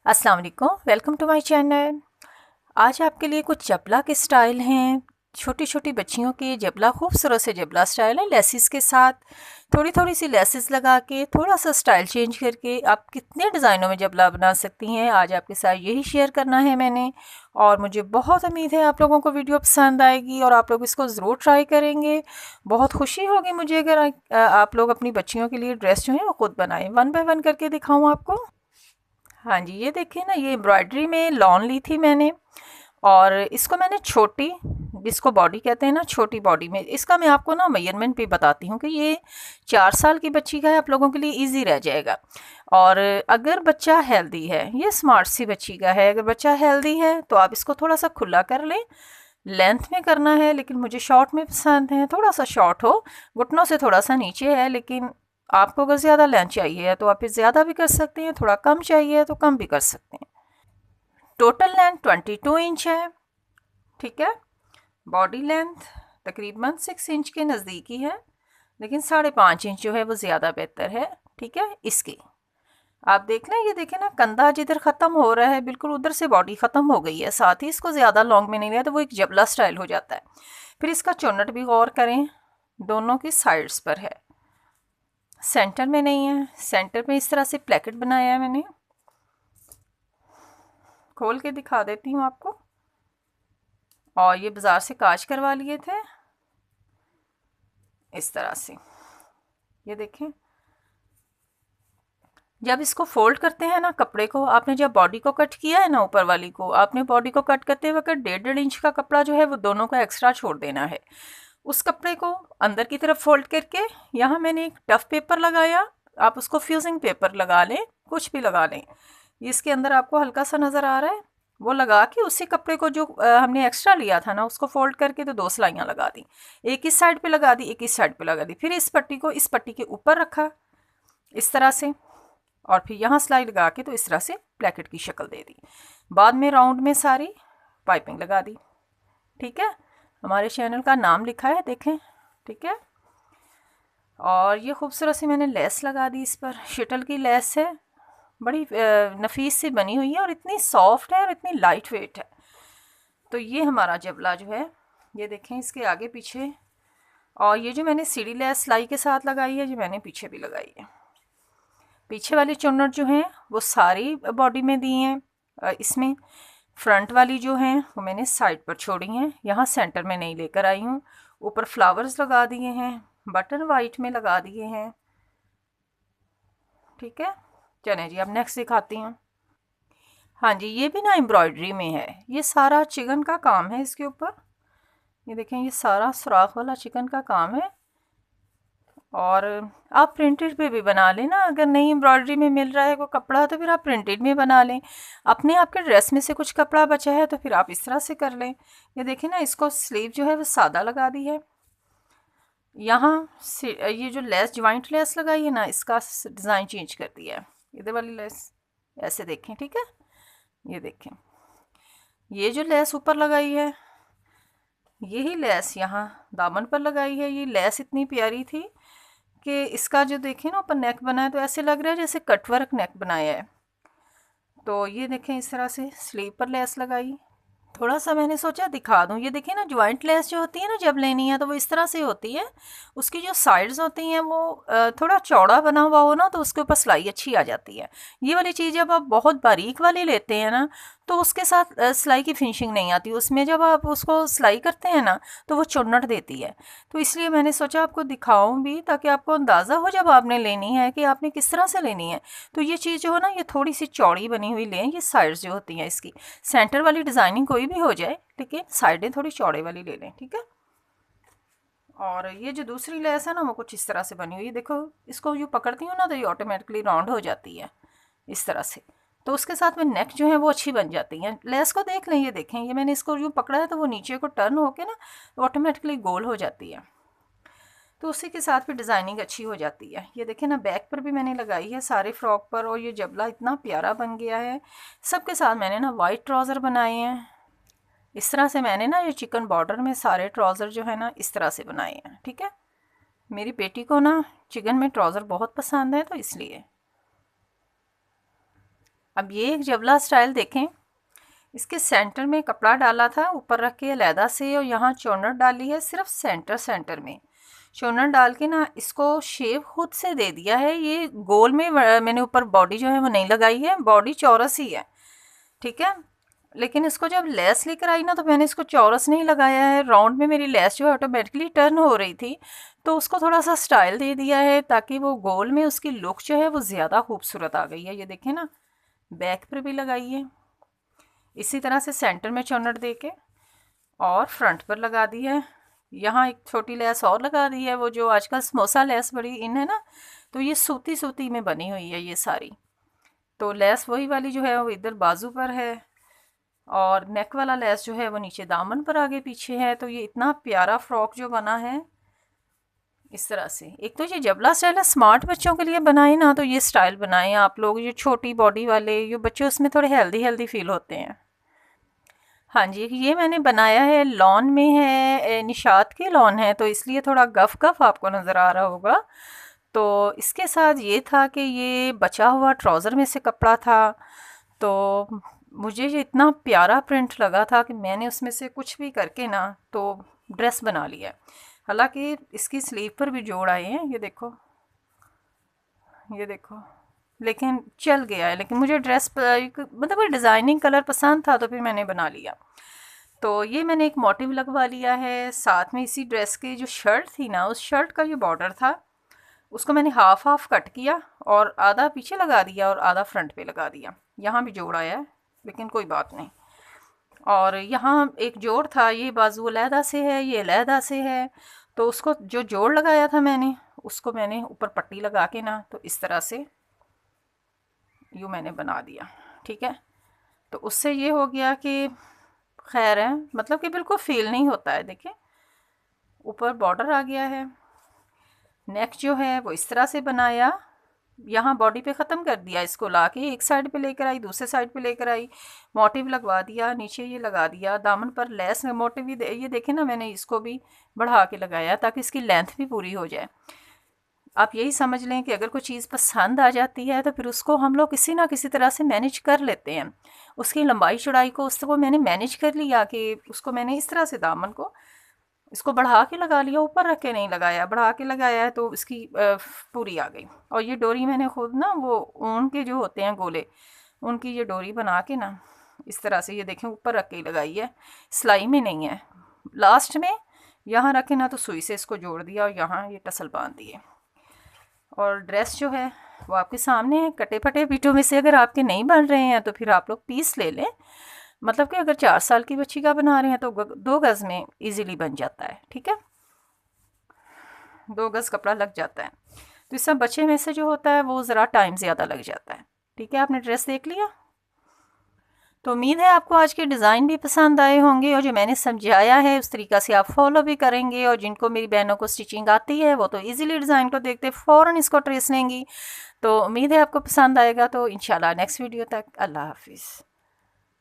अस्सलाम वालेकुम, welcome to my channel. आज आपके लिए कुछ जबला के स्टाइल हैं। छोटी छोटी बच्चियों के जबला, खूबसूरत से जबला स्टाइल है, लेसिस के साथ। थोड़ी थोड़ी सी लेसिस लगा के, थोड़ा सा स्टाइल चेंज करके आप कितने डिज़ाइनों में जबला बना सकती हैं। आज आपके साथ यही शेयर करना है मैंने, और मुझे बहुत उम्मीद है आप लोगों को वीडियो पसंद आएगी और आप लोग इसको ज़रूर ट्राई करेंगे। बहुत खुशी होगी मुझे अगर आप लोग अपनी बच्चियों के लिए ड्रेस जो है वो खुद बनाएं। वन बाय वन करके दिखाऊँ आपको। हाँ जी, ये देखिए ना, ये एम्ब्रॉयडरी में लॉन ली थी मैंने, और इसको मैंने छोटी, जिसको बॉडी कहते हैं ना, छोटी बॉडी में। इसका मैं आपको ना मेजरमेंट भी बताती हूँ कि ये 4 साल की बच्ची का है, आप लोगों के लिए इजी रह जाएगा। और अगर बच्चा हेल्दी है, ये स्मार्ट सी बच्ची का है, अगर बच्चा हेल्दी है तो आप इसको थोड़ा सा खुला कर लें। लेंथ में करना है, लेकिन मुझे शॉर्ट में पसंद है, थोड़ा सा शॉर्ट हो, घुटनों से थोड़ा सा नीचे है। लेकिन आपको अगर ज़्यादा लेंथ चाहिए है तो आप इस ज़्यादा भी कर सकते हैं, थोड़ा कम चाहिए है तो कम भी कर सकते हैं। टोटल लेंथ 22 इंच है, ठीक है। बॉडी लेंथ तकरीबन 6 इंच के नज़दीकी है, लेकिन 5.5 इंच जो है वो ज़्यादा बेहतर है, ठीक है। इसकी आप देख लें, ये देखें ना, कंधा जिधर ख़त्म हो रहा है बिल्कुल उधर से बॉडी ख़त्म हो गई है। साथ ही इसको ज़्यादा लॉन्ग में नहीं लिया तो वो एक जबला स्टाइल हो जाता है। फिर इसका चुन्नट भी गौर करें, दोनों की साइड्स पर है, सेंटर में नहीं है। सेंटर में इस तरह से प्लेकेट बनाया है मैंने, खोल के दिखा देती हूँ आपको। और ये बाज़ार से कांच करवा लिए थे इस तरह से, ये देखें। जब इसको फोल्ड करते हैं ना कपड़े को, आपने जब बॉडी को कट किया है ना, ऊपर वाली को, आपने बॉडी को कट करते वक्त 1.5 इंच का कपड़ा जो है वो दोनों का एक्स्ट्रा छोड़ देना है। उस कपड़े को अंदर की तरफ फोल्ड करके, यहाँ मैंने एक टफ पेपर लगाया, आप उसको फ्यूजिंग पेपर लगा लें, कुछ भी लगा लें। इसके अंदर आपको हल्का सा नज़र आ रहा है, वो लगा के उसी कपड़े को जो हमने एक्स्ट्रा लिया था ना, उसको फोल्ड करके तो 2 सिलाइयाँ लगा दी। एक इस साइड पे लगा दी, एक इस साइड पे लगा दी। फिर इस पट्टी को इस पट्टी के ऊपर रखा इस तरह से, और फिर यहाँ सिलाई लगा के तो इस तरह से प्लेकेट की शक्ल दे दी। बाद में राउंड में सारी पाइपिंग लगा दी, ठीक है। हमारे चैनल का नाम लिखा है, देखें, ठीक है। और ये खूबसूरत सी मैंने लेस लगा दी इस पर, शटल की लेस है, बड़ी नफीस सी बनी हुई है और इतनी सॉफ्ट है और इतनी लाइट वेट है। तो ये हमारा जबला जो है, ये देखें, इसके आगे पीछे। और ये जो मैंने सीढ़ी लेस सिलाई के साथ लगाई है, ये मैंने पीछे भी लगाई है। पीछे वाली चुन्नट जो हैं वो सारी बॉडी में दी हैं इसमें। फ्रंट वाली जो हैं वो मैंने साइड पर छोड़ी हैं, यहाँ सेंटर में नहीं लेकर आई हूँ। ऊपर फ्लावर्स लगा दिए हैं, बटन वाइट में लगा दिए हैं, ठीक है। चलें जी, अब नेक्स्ट दिखाती हूँ। हाँ जी, ये भी ना एम्ब्रॉयडरी में है, ये सारा चिकन का काम है इसके ऊपर। ये देखें, ये सारा सुराख वाला चिकन का काम है। और आप प्रिंटेड पे भी बना लें ना, अगर नहीं एम्ब्रॉयडरी में मिल रहा है वो कपड़ा तो फिर आप प्रिंटेड में बना लें। अपने आपके ड्रेस में से कुछ कपड़ा बचा है तो फिर आप इस तरह से कर लें। ये देखें ना, इसको स्लीव जो है वो सादा लगा दी है। यहाँ से ये जो लेस, ज्वाइंट लेस लगाई है ना, इसका डिज़ाइन चेंज कर दिया है, इधर वाली लेस ऐसे देखें, ठीक है। ये देखें, ये जो लेस ऊपर लगाई है, यही लेस यहाँ दामन पर लगाई है। ये लेस इतनी प्यारी थी कि इसका जो देखें ना ऊपर नेक बना है तो ऐसे लग रहा है जैसे कटवर्क नेक बनाया है। तो ये देखें, इस तरह से स्लीव पर लेस लगाई। थोड़ा सा मैंने सोचा दिखा दूं, ये देखिए ना, ज्वाइंट लेस जो होती है ना, जब लेनी है तो वो इस तरह से होती है। उसकी जो साइड्स होती हैं वो थोड़ा चौड़ा बना हुआ हो ना, तो उसके ऊपर सिलाई अच्छी आ जाती है। ये वाली चीज़ जब आप बहुत बारीक वाली लेते हैं ना, तो उसके साथ सिलाई की फिनिशिंग नहीं आती उसमें। जब आप उसको सिलाई करते हैं ना तो वो चुन्नट देती है। तो इसलिए मैंने सोचा आपको दिखाऊं भी, ताकि आपको अंदाज़ा हो जब आपने लेनी है कि आपने किस तरह से लेनी है। तो ये चीज़ जो है ना, ये थोड़ी सी चौड़ी बनी हुई लें। ये साइड्स जो होती हैं इसकी, सेंटर वाली डिज़ाइनिंग कोई भी हो जाए, लेकिन साइडें थोड़ी चौड़े वाली ले लें, ठीक है। और ये जो दूसरी लेस है ना, वो कुछ इस तरह से बनी हुई है। देखो, इसको यूँ पकड़ती हूँ ना तो ये ऑटोमेटिकली राउंड हो जाती है इस तरह से। तो उसके साथ में नेक जो है वो अच्छी बन जाती हैं। लेस को देख लें, ये देखें, ये मैंने इसको यूँ पकड़ा है तो वो नीचे को टर्न होके ना तो ऑटोमेटिकली गोल हो जाती है। तो उसी के साथ फिर डिज़ाइनिंग अच्छी हो जाती है। ये देखें ना, बैक पर भी मैंने लगाई है सारे फ्रॉक पर, और ये जबला इतना प्यारा बन गया है। सबके साथ मैंने ना वाइट ट्राउज़र बनाए हैं। इस तरह से मैंने ना ये चिकन बॉर्डर में सारे ट्राउज़र जो है ना इस तरह से बनाए हैं, ठीक है। मेरी बेटी को ना चिकन में ट्राउज़र बहुत पसंद है, तो इसलिए। अब ये एक जबला स्टाइल देखें, इसके सेंटर में कपड़ा डाला था ऊपर रख के अलहदा से, और यहाँ चौनट डाली है सिर्फ सेंटर में चौनट डाल के ना इसको शेप खुद से दे दिया है। ये गोल में मैंने ऊपर बॉडी जो है वो नहीं लगाई है, बॉडी चौरस ही है, ठीक है। लेकिन इसको जब लेस लेकर आई ना तो मैंने इसको चौरस नहीं लगाया है, राउंड में मेरी लेस जो है ऑटोमेटिकली टर्न हो रही थी, तो उसको थोड़ा सा स्टाइल दे दिया है ताकि वो गोल में उसकी लुक जो है वो ज़्यादा खूबसूरत आ गई है। ये देखें ना, बैक पर भी लगाई है इसी तरह से सेंटर में चौनट दे के, और फ्रंट पर लगा दी है। यहाँ एक छोटी लेस और लगा दी है, वो जो आजकल समोसा लेस बड़ी इन है ना, तो ये सूती सूती में बनी हुई है ये सारी। तो लेस वही वाली जो है वो इधर बाजू पर है, और नेक वाला लेस जो है वो नीचे दामन पर आगे पीछे है। तो ये इतना प्यारा फ्रॉक जो बना है इस तरह से। एक तो ये जबला स्टाइल है, स्मार्ट बच्चों के लिए बनाए ना, तो ये स्टाइल बनाएं आप लोग, ये छोटी बॉडी वाले ये बच्चे उसमें थोड़े हेल्दी फील होते हैं। हाँ जी, ये मैंने बनाया है लॉन में है, निशात की लॉन है, तो इसलिए थोड़ा गफ गफ आपको नज़र आ रहा होगा। तो इसके साथ ये था कि ये बचा हुआ ट्राउज़र में से कपड़ा था, तो मुझे ये इतना प्यारा प्रिंट लगा था कि मैंने उसमें से कुछ भी करके ना तो ड्रेस बना लिया। हालांकि इसकी स्लीव पर भी जोड़ आए हैं, ये देखो, ये देखो, लेकिन चल गया है। लेकिन मुझे ड्रेस मतलब कोई डिज़ाइनिंग कलर पसंद था तो फिर मैंने बना लिया। तो ये मैंने एक मोटिव लगवा लिया है साथ में। इसी ड्रेस की जो शर्ट थी ना, उस शर्ट का जो बॉर्डर था उसको मैंने हाफ हाफ कट किया और आधा पीछे लगा दिया और आधा फ्रंट पे लगा दिया। यहाँ भी जोड़ आया है लेकिन कोई बात नहीं। और यहाँ एक जोड़ था, ये बाजू अलहदा से है, ये अलहदा से है, तो उसको जो जोड़ लगाया था मैंने उसको मैंने ऊपर पट्टी लगा के ना तो इस तरह से यूँ मैंने बना दिया, ठीक है। तो उससे ये हो गया कि खैर है, मतलब कि बिल्कुल फील नहीं होता है। देखिए ऊपर बॉर्डर आ गया है, नेक जो है वो इस तरह से बनाया, यहाँ बॉडी पे ख़त्म कर दिया, इसको ला के एक साइड पे लेकर आई, दूसरे साइड पे लेकर आई, मोटिव लगवा दिया, नीचे ये लगा दिया, दामन पर लेस मोटिव भी ये देखें ना, मैंने इसको भी बढ़ा के लगाया ताकि इसकी लेंथ भी पूरी हो जाए। आप यही समझ लें कि अगर कोई चीज़ पसंद आ जाती है तो फिर उसको हम लोग किसी ना किसी तरह से मैनेज कर लेते हैं। उसकी लंबाई चौड़ाई को उसको मैंने मैनेज कर लिया कि उसको मैंने इस तरह से दामन को इसको बढ़ा के लगा लिया, ऊपर रख के नहीं लगाया, बढ़ा के लगाया है तो इसकी पूरी आ गई। और ये डोरी मैंने खुद ना वो ऊन के जो होते हैं गोले, उनकी ये डोरी बना के ना इस तरह से ये देखें ऊपर रख के लगाई है, सिलाई में नहीं है। लास्ट में यहाँ रखे ना तो सुई से इसको जोड़ दिया और यहाँ ये टसल बांध दिए। और ड्रेस जो है वो आपके सामने है। कटे फटे पीठों में से अगर आपके नहीं बन रहे हैं तो फिर आप लोग पीस ले लें। मतलब कि अगर 4 साल की बच्ची का बना रहे हैं तो 2 गज़ में इजीली बन जाता है, ठीक है, 2 गज़ कपड़ा लग जाता है। तो इस सब बच्चे में से जो होता है वो ज़रा टाइम ज़्यादा लग जाता है, ठीक है। आपने ड्रेस देख लिया, तो उम्मीद है आपको आज के डिज़ाइन भी पसंद आए होंगे और जो मैंने समझाया है उस तरीक़ा से आप फॉलो भी करेंगे। और जिनको मेरी बहनों को स्टिचिंग आती है वो तो इजीली डिज़ाइन को देखते फ़ौरन इसको ट्रेस लेंगी। तो उम्मीद है आपको पसंद आएगा। तो इंशाल्लाह नेक्स्ट वीडियो तक अल्लाह हाफिज़।